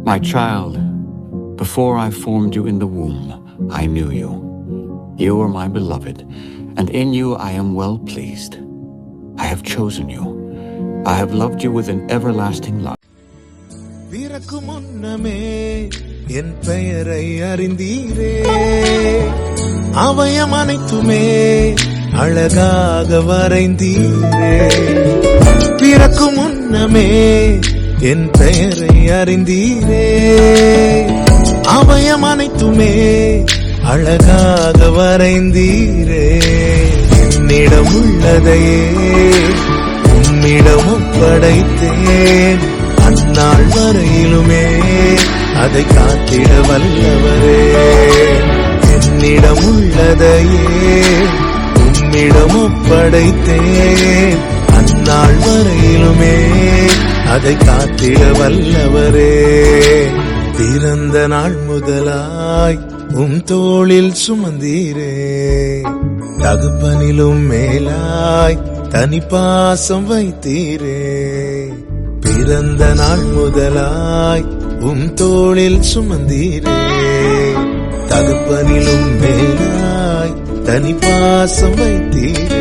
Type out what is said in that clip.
My child, before I formed you in the womb, I knew you. You are my beloved, and in you I am well pleased. I have chosen you. I have loved you with an everlasting love. பிறக்கும் முன்னமே என் பெயரை அறிந்தீரே, அவயம் அனைத்துமே அழகாக வரைந்தீரே. பிறக்கும் முன்னமே என் பெயரை அறிந்தீரே, அவயம் அனைத்துமே அழகாக வரைந்தீரே. என்னிடம் உள்ளதையே உம்மிடம் ஒப்படைத்தேன், அந்நாள் வரையிலுமே அதை காத்திட வல்லவரே. என்னிடம் உள்ளதையே உம்மிடம் ஒப்படைத்தேன், அந்நாள் வரையிலுமே அதை காத்திட வல்லவரே. பிறந்த நாள் முதலாய் தோளில் சுமந்தீரே, தகப்பனிலும் மேலாய் தனி பாசம் வைத்தீரே. பிறந்த நாள் முதலாய் தோளில் சுமந்தீரே, தகப்பனிலும் மேலாய் தனி பாசம் வைத்தீரே.